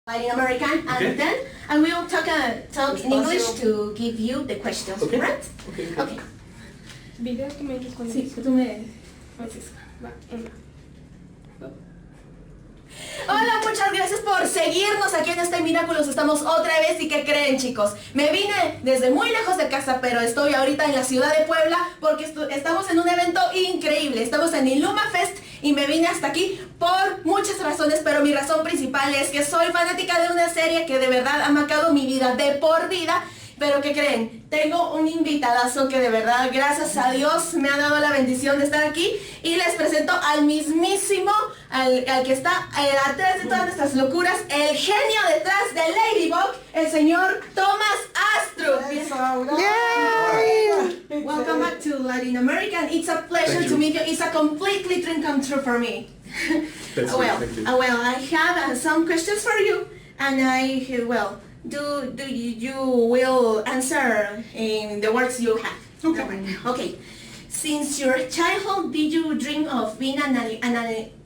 Latin American, and then I will talk in English to give you the questions, right? Okay. Video que me respondes. Sí, tú me... Hola, muchas gracias por seguirnos aquí en StayMiraculous. Estamos otra vez y ¿qué creen, chicos? Me vine desde muy lejos de casa, pero estoy ahorita en la ciudad de Puebla porque estamos en un evento increíble. Estamos en Iluma Fest y me vine hasta aquí por muchas razones, pero mi razón principal es que soy fanática de una serie que de verdad ha marcado mi vida de por vida. Pero ¿qué creen? Tengo un invitadazo que de verdad, gracias a Dios, me ha dado la bendición de estar aquí y les presento al mismísimo, al que está atrás de todas nuestras locuras, el genio detrás de Ladybug, el señor Thomas Astruc. Yay! Welcome back to Latin America. It's a pleasure to meet you. It's a completely dream come true for me. Well, I have some questions for you, and you will answer in the words you have. Okay. Since your childhood, did you dream of being an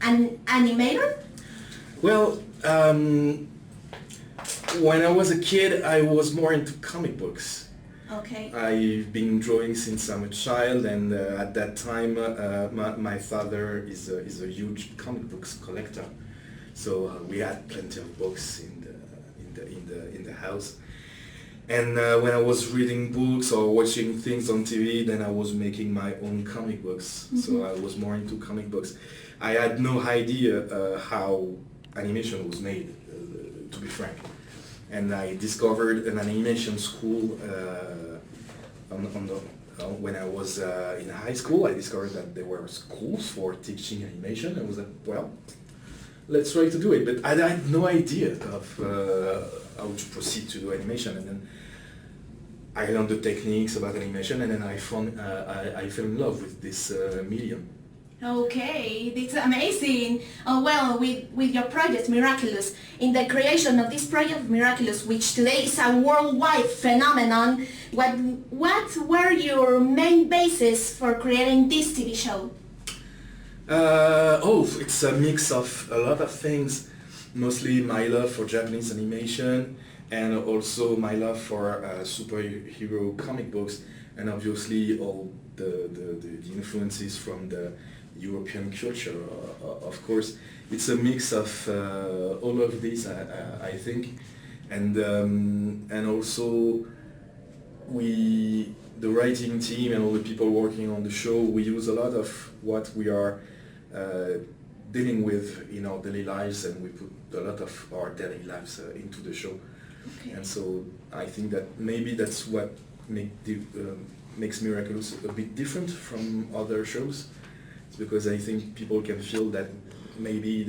animator? Well, when I was a kid, I was more into comic books. Okay. I've been drawing since I'm a child, and at that time, my father is a huge comic books collector. So we had plenty of books in the house, and when I was reading books or watching things on TV, then I was making my own comic books. So I was more into comic books. I had no idea how animation was made, to be frank, and I discovered an animation school when I was in high school. I discovered that there were schools for teaching animation, and I was like, well, let's try to do it, but I had no idea of how to proceed to do animation, and then I learned the techniques about animation, and then I fell in love with this medium. Okay, it's amazing. With your project Miraculous, in the creation of this project Miraculous, which today is a worldwide phenomenon, what were your main bases for creating this TV show? It's a mix of a lot of things, mostly my love for Japanese animation and also my love for superhero comic books, and obviously all the influences from the European culture, of course. It's a mix of all of this, I think, and also the writing team and all the people working on the show, we use a lot of what we are dealing with in our daily lives, and we put a lot of our daily lives into the show. Okay. And so I think that maybe that's what makes Miraculous a bit different from other shows. It's because I think people can feel that maybe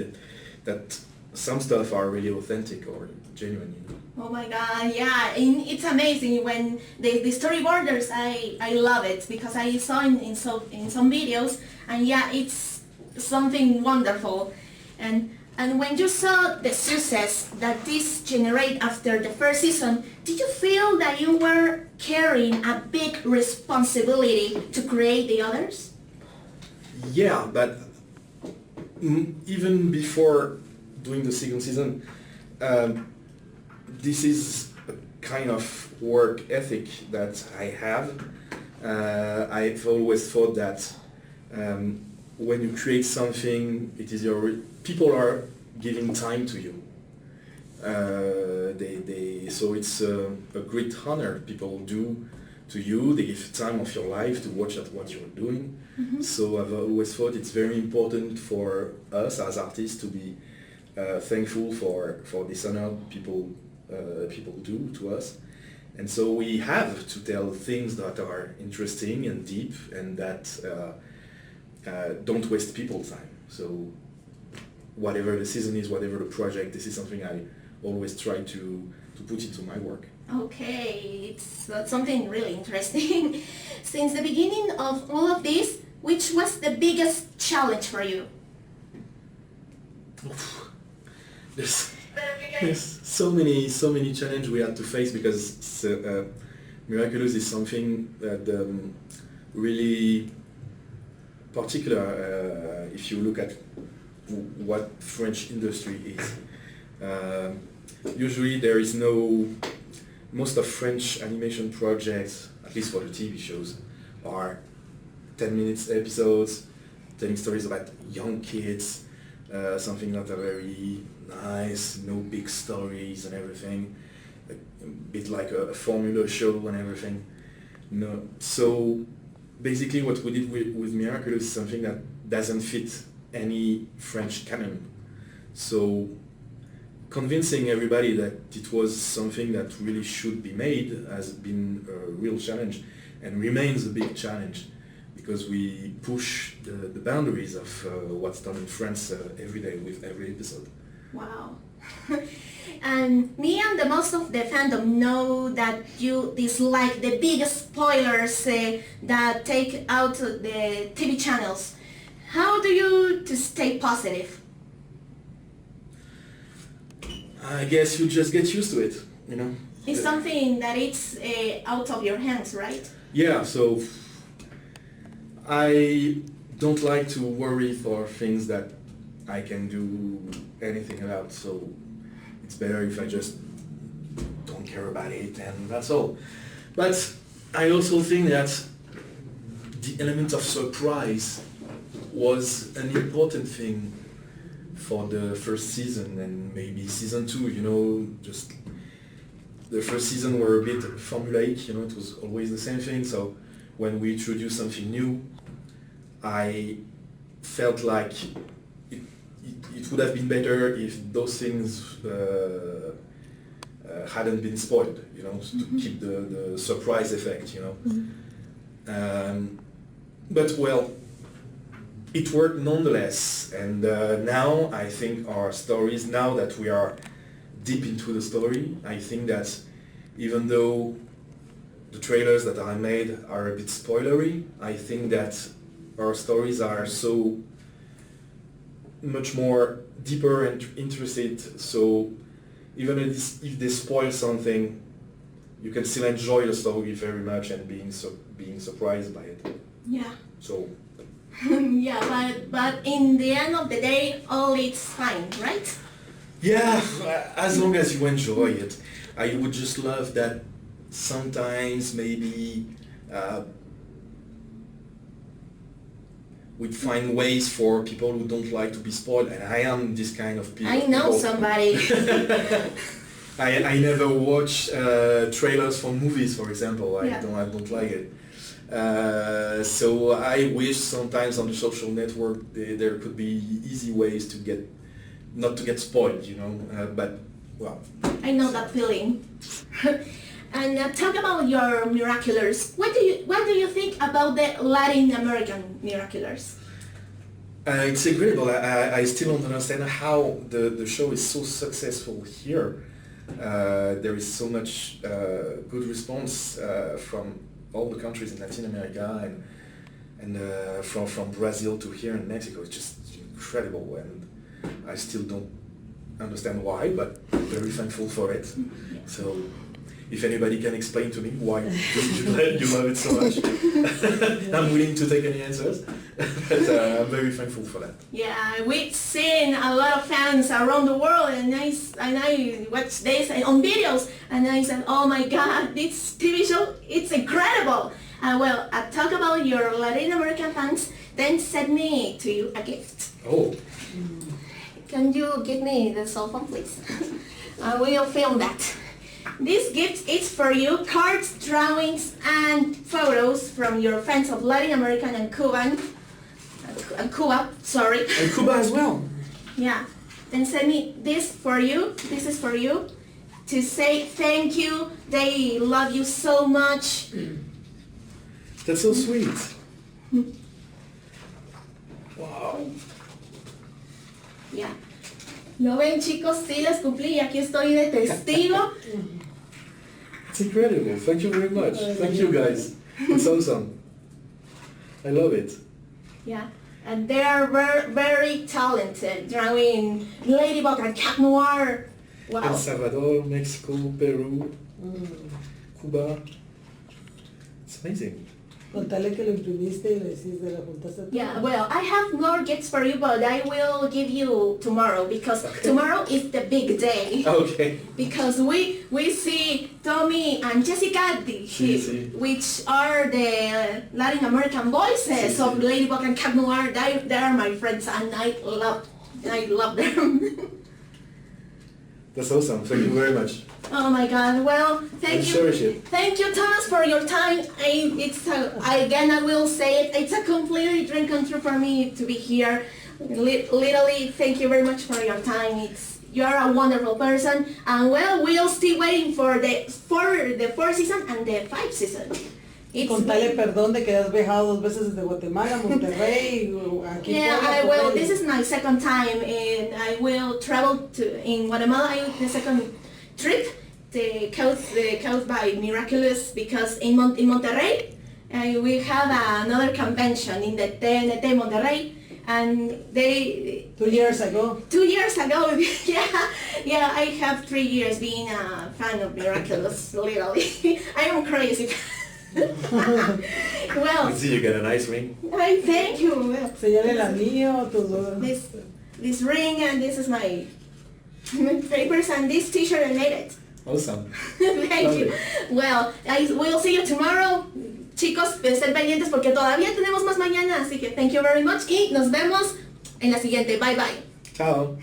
that some stuff are really authentic or genuine. You know? Oh my God, yeah, it's amazing when the storyboarders, I love it because I saw in some videos, and yeah, it's something wonderful. And when you saw the success that this generated after the first season, did you feel that you were carrying a big responsibility to create the others? Yeah, but even before doing the second season, this is a kind of work ethic that I have. I've always thought that when you create something, it is people are giving time to you. So it's a great honor people do to you. They give time of your life to watch at what you're doing. So I've always thought it's very important for us as artists to be thankful for this honor people do to us. And so we have to tell things that are interesting and deep and that don't waste people's time. So whatever the season is, whatever the project, this is something I always try to put into my work. Okay, it's something really interesting. Since the beginning of all of this, which was the biggest challenge for you? There's so many challenges we had to face because Miraculous is something that really particular if you look at what French industry is. usually there is no, most of French animation projects, at least for the TV shows, are 10 minutes episodes, telling stories about young kids, something not a very nice, no big stories and everything, a bit like a formula show and everything. No, so basically what we did with Miraculous is something that doesn't fit any French canon. So convincing everybody that it was something that really should be made has been a real challenge and remains a big challenge, because we push the boundaries of what's done in France every day with every episode. Wow. And me and the most of the fandom know that you dislike the big spoilers that take out the TV channels. How do you to stay positive? I guess you just get used to it, you know. It's something that it's out of your hands, right? Yeah, so I don't like to worry for things that I can do anything about, so it's better if I just don't care about it and that's all. But I also think that the element of surprise was an important thing for the first season and maybe season 2, you know, just the first season were a bit formulaic, you know, it was always the same thing, so when we introduced something new, I felt like it would have been better if those things hadn't been spoiled, you know, to keep the surprise effect, you know. But well, it worked nonetheless, and now I think our stories, now that we are deep into the story, I think that even though the trailers that I made are a bit spoilery, I think that our stories are so much more deeper and interested, so even if they spoil something, you can still enjoy the story very much and being surprised by it. Yeah. So yeah, but in the end of the day, all it's fine, right? yeah, as long as you enjoy it. I would just love that sometimes maybe we'd find ways for people who don't like to be spoiled, and I am this kind of people. I know somebody. I never watch trailers for movies, for example. I don't like it. So I wish sometimes on the social network there could be easy ways to not to get spoiled, you know. But well, I know that feeling. And talk about your Miraculous. What do you think about the Latin American Miraculous? It's incredible. I still don't understand how the show is so successful here. There is so much good response from all the countries in Latin America and from Brazil to here in Mexico. It's just incredible, and I still don't understand why, but I'm very thankful for it. Yeah. So if anybody can explain to me why you love it so much, I'm willing to take any answers, but I'm very thankful for that. Yeah, we've seen a lot of fans around the world, and I watched this on videos, and I said, oh my god, this TV show, it's incredible. Well, talk about your Latin American fans, then send me to you a gift. Oh. Can you give me the cell phone, please? We'll film that. This gift is for you, cards, drawings, and photos from your friends of Latin American and Cuban. Cuba, sorry. And Cuba as well. Yeah. Then send me this for you. This is for you. To say thank you. They love you so much. That's so sweet. Wow. Yeah. ¿Lo ven, chicos? Sí les cumplí y aquí estoy de testigo. It's incredible. Thank you very much. Thank you guys. It's awesome. I love it. Yeah. And they are very talented, drawing Ladybug and Cat Noir. Wow. El Salvador, Mexico, Peru, Cuba. It's amazing. Contale que lo imprimiste y le hiciste, la juntaste. Yeah, well, I have more gifts for you, but I will give you tomorrow because tomorrow is the big day. Okay. Because we see Tommy and Jessica, Sí. which are the Latin American voices Sí. of Ladybug and Cat Noir. They are my friends, and I love them. That's awesome. Thank you very much. Oh my God! Well, thank I you. cherish it. Thank you, Thomas, for your time. I will say it. It's a completely dream come true for me to be here. Literally, thank you very much for your time. You're a wonderful person, and well, we'll still waiting for the fourth season and the fifth season. Contale perdón de que has viajado 2 veces desde Guatemala, Monterrey, aquí. Yeah, I will. This is my second time, and I will travel in Guatemala. The second trip, the coast by Miraculous, because in Monterrey we have another convention in the TNT Monterrey, and they 2 years ago. 2 years ago, yeah, I have 3 years being a fan of Miraculous. Literally, I am crazy. Well, I see you got a nice ring. I thank you. Well, Señale el anillo, tus this ring, and this is my papers, and this t-shirt I made it. Awesome. Thank you. Well, I will see you tomorrow. Chicos, estén pendientes porque todavía tenemos más mañana, así que thank you very much y nos vemos en la siguiente. Bye bye. Ciao.